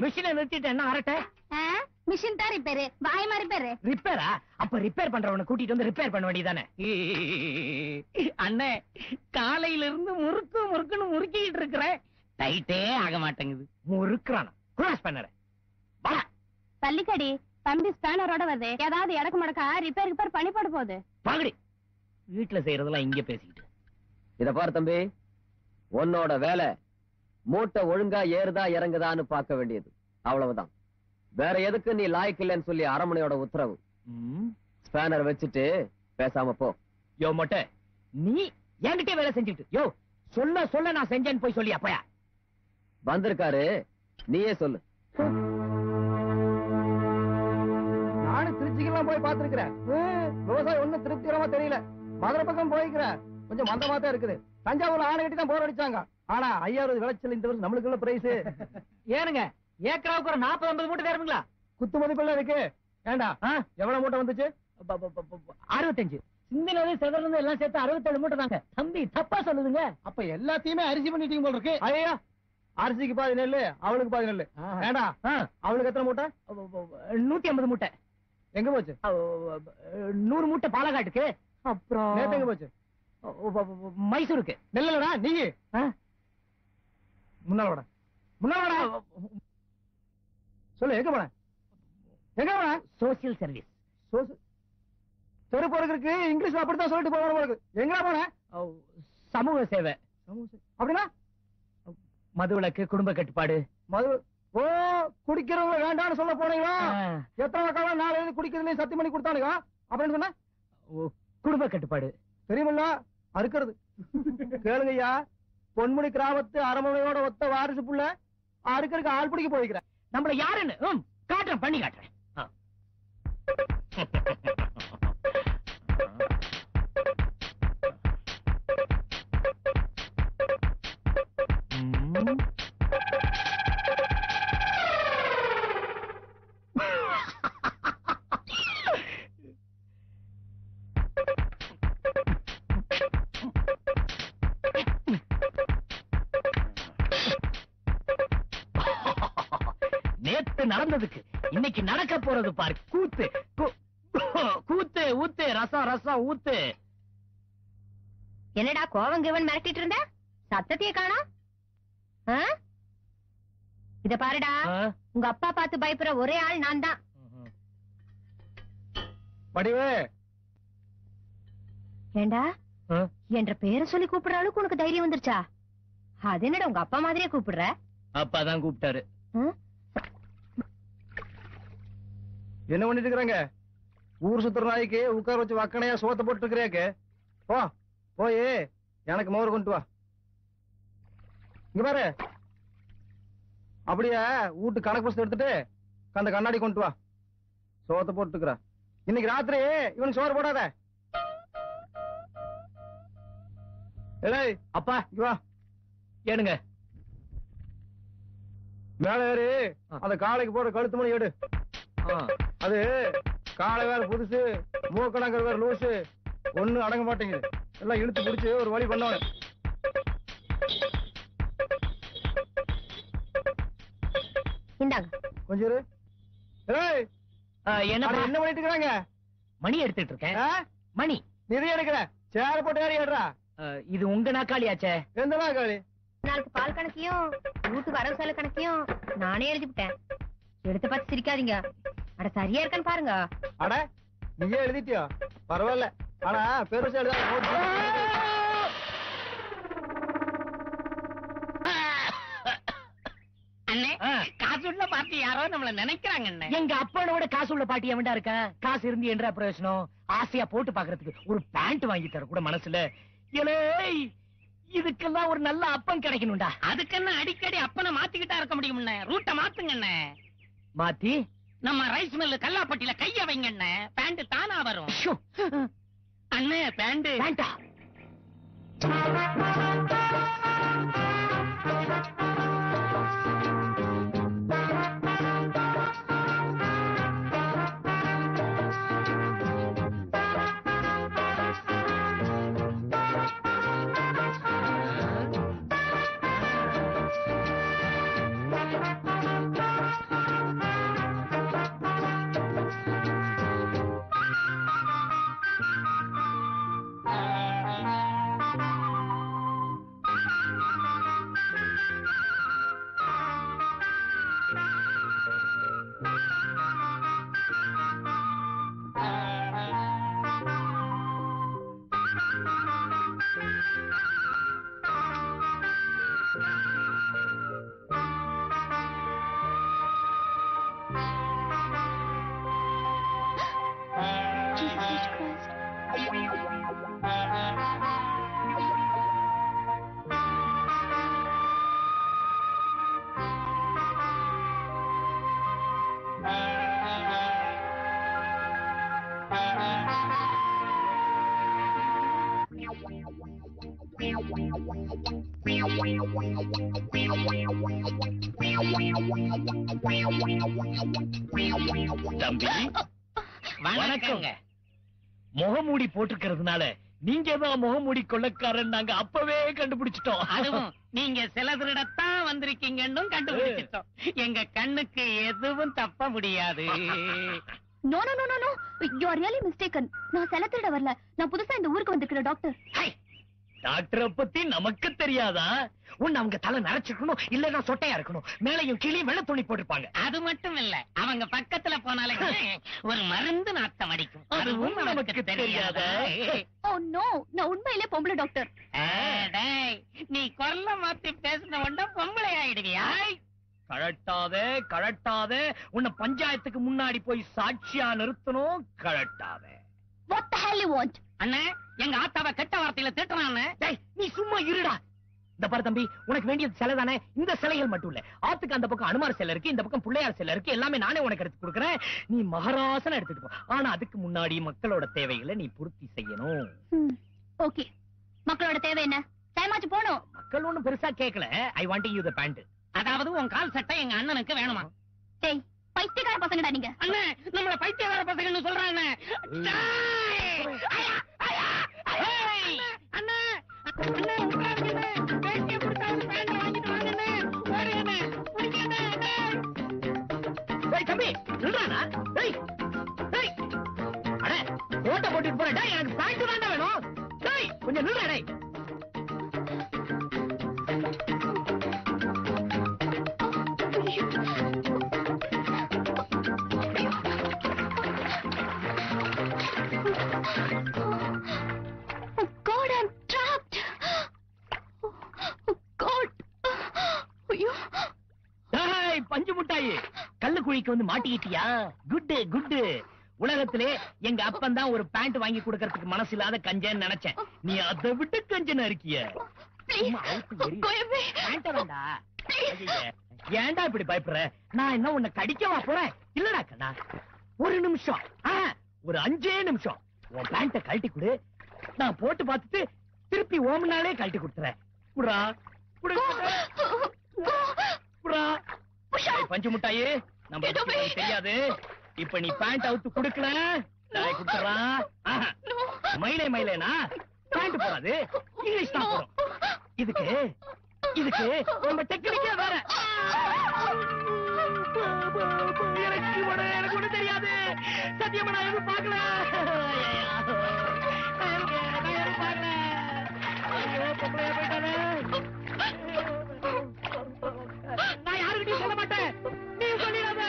மிஷினை நிறுத்திட்டு என்ன அரட்ட? மிஷின் தான் ரிப்பேரு, வாய் மாதிரி ரிப்பேரு. ரிப்பேரா? அப்ப ரிப்பேர் பண்றவனை கூட்டிட்டு வந்து ரிப்பேர் பண்ண வேண்டியதானே? அண்ணே, காலையில இருந்து முறுக்கு முறுக்குன்னு முறுக்கிட்டு இருக்கிறேன், டைட்டே ஆக மாட்டேங்குது. முறுக்குறானா? கிராஸ் பண்ணற பள்ளிக்கடி தம்பி ஸ்பேனரோட வருது. ஏதாவது இடக்கு மடக்கா ரிப்பேர் பண்ணி போட போகுது. பாகடி, வீட்டுல செய்யறதெல்லாம் இங்க பேசிக்கிட்டு. இத பாரு தம்பி, உன்னோட வேலை மூட்டை ஒழுங்கா ஏறுதா இறங்குதான்னு பார்க்க வேண்டியது, அவ்வளவுதான். வேற எதுக்கு நீ லாய்க்கு இல்லைன்னு சொல்லி அரமனையோட உத்தரவு. ஸ்பேனர் வச்சுட்டு பேசாம போ. யோ மொட்டை, நீ என்கிட்ட வேலை செஞ்சுட்டு யோ சொல்ல சொல்ல நான் செஞ்சேன்னு போய் சொல்லி அப்பயா வந்திருக்காரு, நீயே சொல்லு. நானும் திருச்சிக்கெல்லாம் போய் பாத்துருக்கிறேன். விவசாயம் ஒண்ணும் திருப்திகரமா தெரியல. மதுரை பக்கம் போய்க்கிறேன், கொஞ்சம் மந்தமா தான் இருக்குது. தஞ்சாவூர்ல ஆணை கட்டி தான் போர் அடிச்சாங்க. ஆனா 5000 விளைச்சல் இந்த வருஷம் நம்மளுக்கு உள்ள பிரைஸ். ஏனுங்க, ஏக்கராவுக்கு ஒரு 40-50 மூட்டை தருவீங்களா? குத்து மதிப்பெல்லாம் இருக்கு. ஏண்டா எவ்வளவு மூட்டை வந்துச்சு? 65. சிந்தினது செதறது எல்லாம் சேர்த்து 67 மூட்டை தாங்க. தம்பி தப்பா சொல்லுதுங்க. அப்ப எல்லாத்தையுமே அரிசி பண்ணிட்டீங்க போல இருக்கு. ஐயா, அரிசிக்கு பாதி நெல்லு, அவளுக்கு பாதி நெல்லு. ஏண்டா அவளுக்கு எத்தனை மூட்டை? 150 மூட்டை. எங்க போச்சு? 100 மூட்டை பாலக்காட்டுக்கு. அப்புறம் நேத்து எங்க போச்சு? மைசூருக்கு. நெல்லடா நீ முன்னால சொல்லு. எங்க போன? எங்க போன? Social service. தெரு பொறுக்கு இங்கிலீஷ்ல அப்படித்தான் சொல்லிட்டு போக. எங்க போன? சமூக சேவை. அப்படின்னா மதுவிலக்கு, குடும்ப கட்டுப்பாடு. மது ஓ குடிக்கிறவங்க வேண்டாம்னு சொல்ல போனீங்களா? எத்தனை காலம் நாளைக்கு குடிக்கிறதுலயும் சத்தியம் பண்ணி கொடுத்தானுங்க அப்படின்னு சொன்ன? குடும்ப கட்டுப்பாடு தெரியுமில்ல? அறுக்கிறது. கேளுங்க ஐயா, பொன்முடி கிராமத்து அரமனையோட ஒத்த வாரிசு புள்ள அறுக்கிறதுக்கு ஆள் பிடிக்க போய்க்கிறேன். நம்மள யாருன்னு காட்டுறேன், பண்ணி காட்டுறேன். நேத்து நடந்ததுக்கு இன்னைக்கு நடக்க போறது பாரு. கூத்து கூத்து ஊத்து, ரசம் ரசம் ஊத்து. என்னடா கோவம் கிவன் மிரட்டிட்டு இருந்த? சத்தத்தையே காணோம். இத பாருடா, உங்க அப்பா பார்த்து பயப்படுற ஒரே ஆள் நான் தான். படிவே ஏண்டா என்ற பேரை சொல்லி கூப்பிடுற அளவுக்கு உனக்கு தைரியம் வந்துருச்சா? அது என்னடா உங்க அப்பா மாதிரியே கூப்பிடுற? அப்பாதான் கூப்பிட்டாரு. என்ன பண்ணிட்டு இருக்கிறாங்க? ஊர் சுத்துற நாய்க்கு உட்கார வச்சு வக்கனையா சோத்த போட்டு இருக்கிறேக்கு. போ போய் எனக்கு மோர் கொண்டு வா. இங்க பாரு, அப்படியே வீட்டு கணக்கு புஸ்தகம் எடுத்துட்டு அந்த கண்ணாடி கொண்டு வா. சோத்த போட்டுக்கிற. இன்னைக்கு ராத்திரி இவனுக்கு சோறு போடாத. ஏய் அப்பா இங்க வா. ஏனுங்க, மேல ஏறி அந்த காலைக்கு போற கழுத்து மணி எடு. அது காலை வேற புதுசு, மூக்கணங்கள் வேற லூசு, ஒண்ணு அடங்க மாட்டேங்குது. எல்லாம் இழுத்து பிடிச்சு ஒரு வழி பண்ணவன. இந்தாங்க கொஞ்சம் இரு. ஏய் என்ன பண்ணிட்டு இருக்காங்க? மணி எடுத்துட்டு இருக்கேன். மணி நிறைய எடுக்கிற சேர போட்டு ஏறி ஏடுறா. இது உங்க நாக்காளியாச்சே. எந்த நாக்காளி? நாளுக்கு பால் கணக்கையும் வீட்டு வரவு செலவு கணக்கையும் நானே எழுதிவிட்டேன். எடுத்து பார்த்து சிரிக்காதீங்க. அட சரியா இருக்கான்னு பாருங்க. அட நீயே எழுதிட்டியோ? பரவாயில்ல. ஆனா பெருசா எழுத காசு உள்ள பாட்டி யாரோ நம்மள நினைக்கிறாங்க. எங்க அப்பனோட காசு உள்ள பாட்டி எவன்டா இருக்க? காசு இருந்து என்ற பிரயோஜனம்? ஆசையா போட்டு பாக்குறதுக்கு ஒரு பேண்ட் வாங்கி தர கூட மனசுல. இதுக்கெல்லாம் ஒரு நல்ல அப்பன் கிடைக்கணும்டா. அதுக்கென்ன அடிக்கடி அப்பனை மாத்திக்கிட்டா இருக்க முடியும். ரூட்ட மாத்துங்க. மாத்தி நம்ம ரைஸ் மில்லு கல்லாப்பட்டியில கைய வைங்க. பேண்ட் தானா வரும். அண்ணே பேண்ட் வேண்டா. தம்பி வணக்கங்க. முகமூடி போட்டுக்கிறதுனால நீங்க தான் முகமூடி கொள்ளக்காரன் நாங்க அப்பவே கண்டுபிடிச்சிட்டோம். அதுவும் நீங்க சில திருடத்தான் வந்திருக்கீங்கன்னு கண்டுபிடிச்சிட்டோம். எங்க கண்ணுக்கு எதுவும் தப்ப முடியாது. No no no no no, you are really mistaken. நான் செல திருட வரல. நான் புதுசா இந்த ஊருக்கு வந்திருக்கிற டாக்டர். டாக்டரை பத்தி நமக்கு தெரியாதா? உன்னை அவங்க தலை நரைச்சிருக்கணும், இல்லன்னா சொட்டையா இருக்கணும், மேலையும் கீழையும் வெள்ளை துணி போட்டிருப்பாங்க. அது மட்டும் இல்ல, அவங்க பக்கத்துல போனாலே ஒரு மருந்து நாத்தம் அடிக்கும். அதுவும் நமக்கு தெரியாதா? ஓ நோ, நான் உண்மையிலே பொம்பளை டாக்டர். டேய், நீ குரல மாத்தி பேசின உடனே பொம்பளை ஆயிடுவியா? கழட்டாதே கழட்டாதே, உன்னை பஞ்சாயத்துக்கு முன்னாடி போய் சாட்சியா நிறுத்தணும். கழட்டாதே. What the hell you want? அண்ணே, எங்க ஆத்தாவை கெட்ட வார்த்தையில திட்டுறான். டேய், நீ சும்மா இருடா. இந்த பாரு தம்பி, உனக்கு வேண்டியது சிலை தானே? இந்த சிலைகள் மட்டும் இல்ல, ஆத்துக்கு அந்த பக்கம் அனுமார் சிலை இருக்கு, இந்த பக்கம் பிள்ளையார் சிலை இருக்கு, எல்லாமே நானே உனக்கு எடுத்து கொடுக்கறேன். நீ மகராசன எடுத்துட்டு போ. ஆனா அதுக்கு முன்னாடி மக்களோட தேவைகளை நீ பூர்த்தி செய்யணும். ஓகே, மக்களோட தேவை என்ன? டைமாச்சு போணும். மக்கள் ஒண்ணும் பெருசா கேட்கல. I want you the pant. அதாவது உன் கால் சட்டை எங்க அண்ணனுக்கு வேணுமா? டேய், பைத்தியக்கார பசங்கடா நீங்க. அண்ணே, நம்மள பைத்தியக்கார பசங்கன்னு சொல்றானே. அண்ணே, அண்ணே உட்காருங்க. பேட்டியை கொடுத்தாலும் பேண்ட் வாங்கிட்டு வாங்கண்ணே. ஓடுங்கண்ணே, பிடிக்கண்ணே. டேய் தம்பி, நில்றானா? டேய் டேய், அட ஓட்ட போட்டுட்டு போற. டேய், எனக்கு பேண்ட் தான்டா வேணும். டேய், கொஞ்சம் நில்றா. டேய், God, I'm trapped. God. ஐயோ. டேய் பஞ்சு முட்டாயி, கல்லு குழிக்கு வந்து மாட்டிக்கிட்டியா? Good good. உலகத்திலே எங்க அப்பன் தான் ஒரு பேண்ட் வாங்கி கொடுக்கறதுக்கு மனசு இல்லாத கஞ்சன்னு நினைச்சேன். நீ அதை விட்டு கஞ்சனா இருக்கிய. Please, go away. வேண்டா. ஏன்டா இப்படி பயப்படுற? நான் என்ன உன்னை கடிக்கவா போறேன்? இல்லடா கண்ணா, ஒரு நிமிஷம், ஒரு 5 நிமிஷம் உன் பேண்ட கழட்டி கொடு. நான் போட்டு பார்த்துட்டு திருப்பி ஓமனாலே கழட்டி கொடுத்துறேன். புடா புடா. பஞ்சு முட்டாயே, நம்ம தெரியாது. இப்ப நீ பேண்ட் அவுத்து குடுக்கல, நான் குடுத்துறான். மயிலே மயிலேனா பேண்ட் போடாது, இங்கிலீஷ் தான் போடும். இதுக்கு இதுக்கு நம்ம டெக்னிக்கே வேற. எனக்கு ஒண்ணு தெரியாது சத்தியமா, நான் எதுவும் பார்க்கல. நான் யாருக்கிட்டையும் சொல்ல மாட்டேன், நீ சொல்லிடாத.